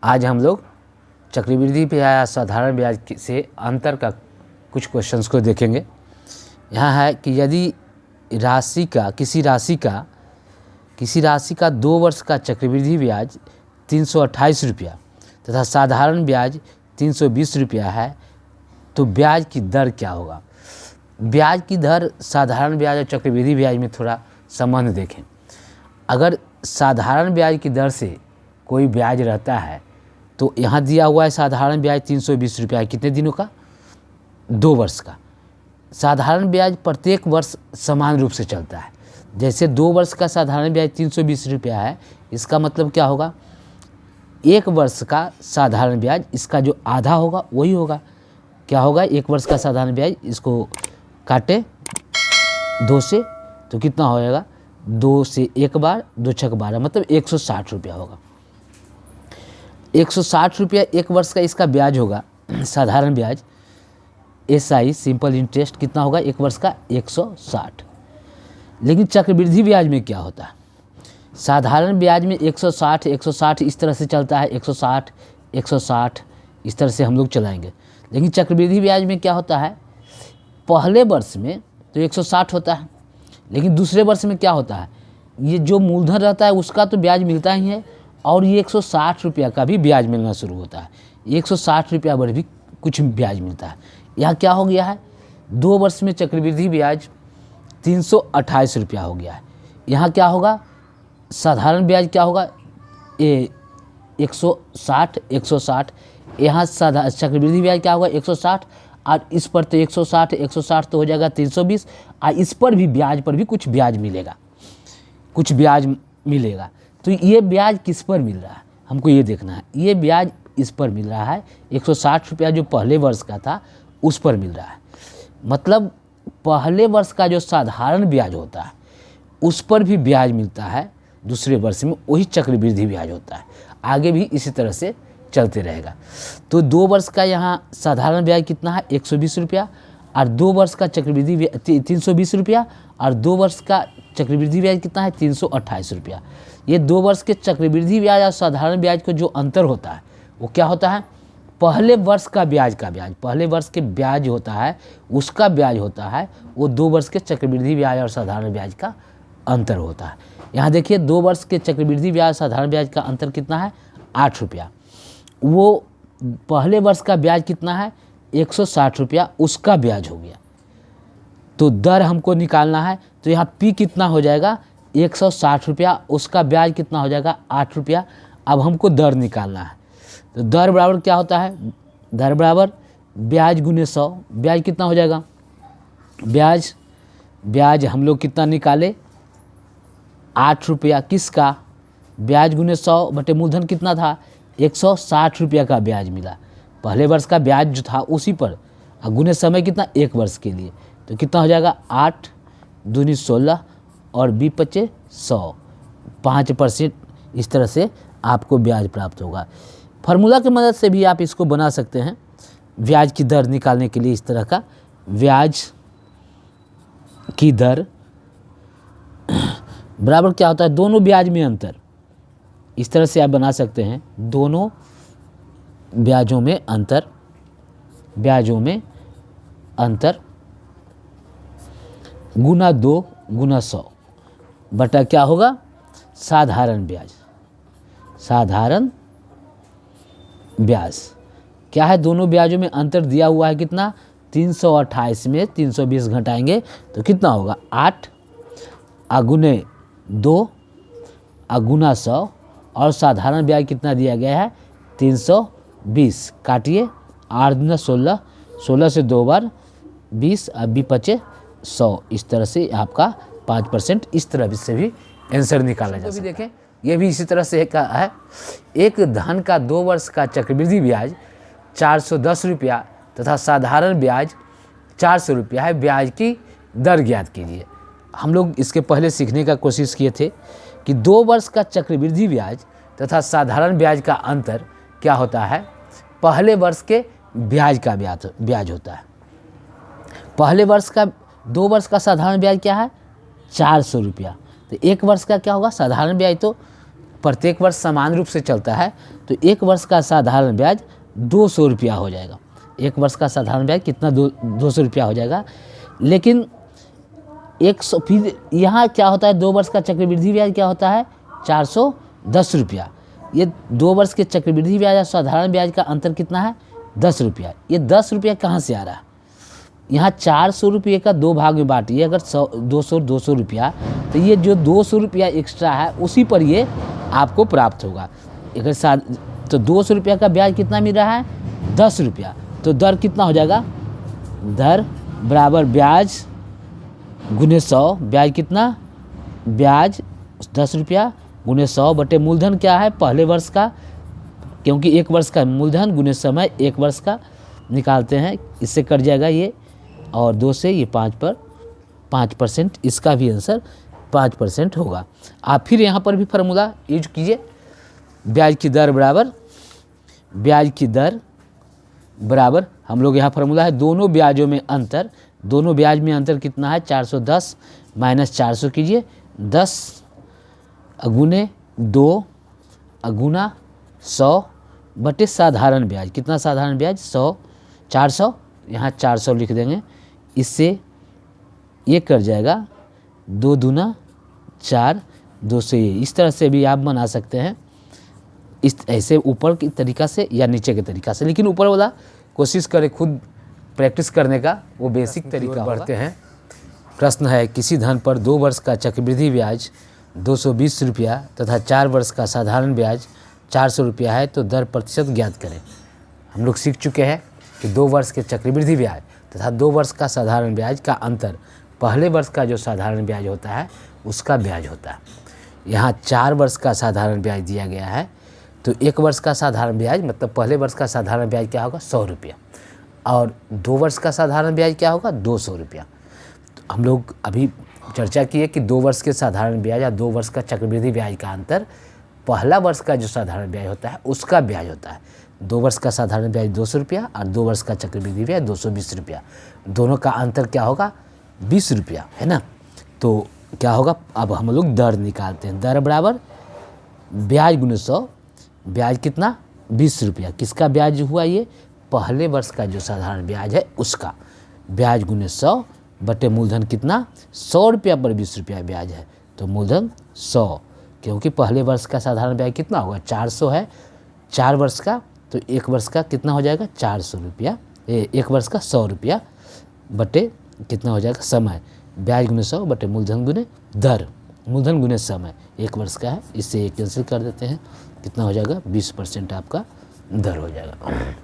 आज हम लोग चक्रवृद्धि ब्याज या साधारण ब्याज से अंतर का कुछ क्वेश्चंस को देखेंगे। यहाँ है कि यदि किसी राशि का 2 वर्ष का चक्रवृद्धि ब्याज 328 रुपया तथा साधारण ब्याज 320 रुपया है तो ब्याज की दर क्या होगा। ब्याज की दर साधारण ब्याज और चक्रवृद्धि ब्याज में थोड़ा संबंध देखें। अगर साधारण ब्याज की दर से कोई ब्याज रहता है तो यहाँ दिया हुआ है साधारण ब्याज 320 रुपया, कितने दिनों का? 2 वर्ष का। साधारण ब्याज प्रत्येक वर्ष समान रूप से चलता है। जैसे 2 वर्ष का साधारण ब्याज 320 रुपया है, इसका मतलब क्या होगा? 1 वर्ष का साधारण ब्याज इसका जो आधा होगा वही होगा। क्या होगा? 1 वर्ष का साधारण ब्याज, इसको काटे 2 से तो कितना हो जाएगा? 2 से 1 बार 2 छक 12, मतलब 160 रुपया होगा। 160 रुपया 1 वर्ष का इसका ब्याज होगा। साधारण ब्याज SI सिंपल इंटरेस्ट कितना होगा 1 वर्ष का? 160। लेकिन चक्रवृद्धि ब्याज में क्या होता है? साधारण ब्याज में 160 इस तरह से चलता है, 160 इस तरह से हम लोग चलाएंगे। लेकिन चक्रवृद्धि ब्याज में क्या होता है? पहले वर्ष में तो 160 होता है, लेकिन दूसरे वर्ष में क्या होता है? ये जो मूलधन रहता है उसका तो ब्याज मिलता ही है और ये 160 रुपया का भी ब्याज मिलना शुरू होता है। 160 रुपया पर भी कुछ ब्याज मिलता है। यहाँ क्या हो गया है? 2 वर्ष में चक्रवृद्धि ब्याज 328 रुपया हो गया है। यहाँ क्या होगा? साधारण ब्याज क्या होगा? 160। यहाँ चक्रवृद्धि ब्याज क्या होगा? 160, और इस पर तो 160 तो हो जाएगा 320, और इस पर भी ब्याज पर भी कुछ ब्याज मिलेगा। तो ये ब्याज किस पर मिल रहा है हमको ये देखना है। ये ब्याज इस पर मिल रहा है, 160 रुपया जो पहले वर्ष का था उस पर मिल रहा है। मतलब पहले वर्ष का जो साधारण ब्याज होता है उस पर भी ब्याज मिलता है दूसरे वर्ष में, वही चक्रवृद्धि ब्याज होता है। आगे भी इसी तरह से चलते रहेगा। तो 2 वर्ष का यहाँ साधारण ब्याज कितना है? 120 रुपया, और 2 वर्ष का चक्रवृद्धि ब्याज 320 रुपया, और 2 वर्ष का चक्रवृद्धि ब्याज कितना है? 328 रुपया। ये 2 वर्ष के चक्रवृद्धि ब्याज और साधारण ब्याज का जो अंतर होता है वो क्या होता है? पहले वर्ष का ब्याज पहले वर्ष के ब्याज होता है उसका ब्याज होता है, वो 2 वर्ष के चक्रवृद्धि ब्याज और साधारण ब्याज का अंतर होता है। यहाँ देखिए 2 वर्ष के चक्रवृद्धि ब्याज साधारण ब्याज का अंतर कितना है? 8 रुपया। वो पहले वर्ष का ब्याज कितना है? 160 रुपया, उसका ब्याज हो गया। तो दर हमको निकालना है, तो यहाँ P कितना हो जाएगा? 160 रुपया, उसका ब्याज कितना हो जाएगा? 8 रुपया। अब हमको दर निकालना है, तो दर बराबर क्या होता है? दर बराबर ब्याज गुने 100। ब्याज कितना हो जाएगा? ब्याज हम लोग कितना निकाले? 8 रुपया। किसका? ब्याज गुने 100 बटे मूलधन कितना था? 160 रुपया का ब्याज मिला। पहले वर्ष का ब्याज जो था उसी पर, और गुने समय कितना? 1 वर्ष के लिए, तो कितना हो जाएगा? 8 दूनी 16 और 20 पचे 100, 5% इस तरह से आपको ब्याज प्राप्त होगा। फार्मूला की मदद से भी आप इसको बना सकते हैं ब्याज की दर निकालने के लिए। इस तरह का ब्याज की दर बराबर क्या होता है? दोनों ब्याज में अंतर। इस तरह से आप बना सकते हैं, दोनों ब्याजों में अंतर गुना 2 गुना 100 बटा क्या होगा? साधारण ब्याज क्या है? दोनों ब्याजों में अंतर दिया हुआ है कितना? 328 में 320 घटाएंगे तो कितना होगा? 8 गुने 2 गुना 100, और साधारण ब्याज कितना दिया गया है? 320। काटिए 8 दूना 16, 16 से 2 बार 20, और 20 पचे 100। इस तरह से आपका 5% इस तरह से भी आंसर निकाला जा सकता है। देखें ये भी इसी तरह से है। एक धन का 2 वर्ष का चक्रवृद्धि ब्याज 410 रुपया तथा साधारण ब्याज 400 रुपया है। ब्याज की दर ज्ञात कीजिए। हम लोग इसके पहले सीखने का कोशिश किए थे कि 2 वर्ष का चक्रवृद्धि ब्याज तथा साधारण ब्याज का अंतर क्या होता है? पहले वर्ष के ब्याज का ब्याज होता है। पहले वर्ष का 2 वर्ष का साधारण ब्याज क्या है? 400 रुपया। तो 1 वर्ष का क्या होगा? साधारण ब्याज तो प्रत्येक वर्ष समान रूप से चलता है तो एक वर्ष का साधारण ब्याज 200 रुपया हो जाएगा। एक वर्ष का साधारण ब्याज कितना 200 रुपया हो जाएगा। लेकिन 100 फिर यहाँ क्या होता है, 2 वर्ष का चक्रवृद्धि ब्याज क्या होता है 410 रुपया। ये 2 वर्ष के चक्रवृद्धि ब्याज और साधारण ब्याज का अंतर कितना है 10 रुपया। ये 10 रुपया कहाँ से आ रहा है, यहाँ 400 रुपये का 2 भाग में बांटिए, अगर 200 रुपया तो ये जो 200 रुपया एक्स्ट्रा है उसी पर ये आपको प्राप्त होगा। अगर तो 200 रुपया का ब्याज कितना मिल रहा है 10 रुपया, तो दर कितना हो जाएगा, दर बराबर ब्याज गुने 100। ब्याज कितना, ब्याज 10 रुपया गुने 100 बटे मूलधन क्या है पहले वर्ष का, क्योंकि एक वर्ष का मूलधन गुने समय एक वर्ष का निकालते हैं, इससे कट जाएगा ये, और 2 से ये 5 पर 5%, इसका भी आंसर 5% होगा। आप फिर यहाँ पर भी फार्मूला यूज कीजिए, ब्याज की दर बराबर, ब्याज की दर बराबर, हम लोग यहाँ फार्मूला है दोनों ब्याजों में अंतर, दोनों ब्याज में अंतर कितना है 410 माइनस 400 कीजिए, 10 अगुने 2 अगुना 100 बटे साधारण ब्याज, कितना साधारण ब्याज 100, 400 यहाँ 400 लिख देंगे, इससे ये कर जाएगा 2 दूना 4, 2 से ये, इस तरह से भी आप बना सकते हैं, इस ऐसे ऊपर की तरीका से या नीचे के तरीका से, लेकिन ऊपर वाला कोशिश करें खुद प्रैक्टिस करने का, वो बेसिक तरीका बढ़ते हैं। प्रश्न है किसी धन पर 2 वर्ष का चक्रवृद्धि ब्याज 220 रुपया तथा 4 वर्ष का साधारण ब्याज 400 रुपया है तो दर प्रतिशत ज्ञात करें। हम लोग सीख चुके हैं कि 2 वर्ष के चक्रवृद्धि ब्याज तथा 2 वर्ष का साधारण ब्याज का अंतर पहले वर्ष का जो साधारण ब्याज होता है उसका ब्याज होता है। यहाँ 4 वर्ष का साधारण ब्याज दिया गया है, तो 1 वर्ष का साधारण ब्याज मतलब पहले वर्ष का साधारण ब्याज क्या होगा 100 रुपया, और 2 वर्ष का साधारण ब्याज क्या होगा 200 रुपया। तो हम लोग अभी चर्चा किए कि 2 वर्ष के साधारण ब्याज या 2 वर्ष का चक्रवृद्धि ब्याज का अंतर पहला वर्ष का जो साधारण ब्याज होता है उसका ब्याज होता है। 2 वर्ष का साधारण ब्याज 200 रुपया और 2 वर्ष का चक्रवृद्धि ब्याज 220 रुपया, दोनों का अंतर क्या होगा 20 रुपया, है ना। तो क्या होगा, अब हम लोग दर निकालते हैं, दर बराबर ब्याज गुने 100, ब्याज कितना 20 रुपया, किसका ब्याज हुआ ये पहले वर्ष का जो साधारण ब्याज है उसका, ब्याज गुने 100 बटे मूलधन कितना 100 रुपया पर 20 रुपया ब्याज है, तो मूलधन 100, क्योंकि पहले वर्ष का साधारण ब्याज कितना होगा 400 है, 4 वर्ष का, तो 1 वर्ष का कितना हो जाएगा 400 रुपया, 1 वर्ष का 100 रुपया बटे कितना हो जाएगा समय, ब्याज गुने 100 बटे मूलधन गुने दर, मूलधन गुने समय, 1 वर्ष का है, इससे कैंसिल कर देते हैं, कितना हो जाएगा 20% आपका दर हो जाएगा।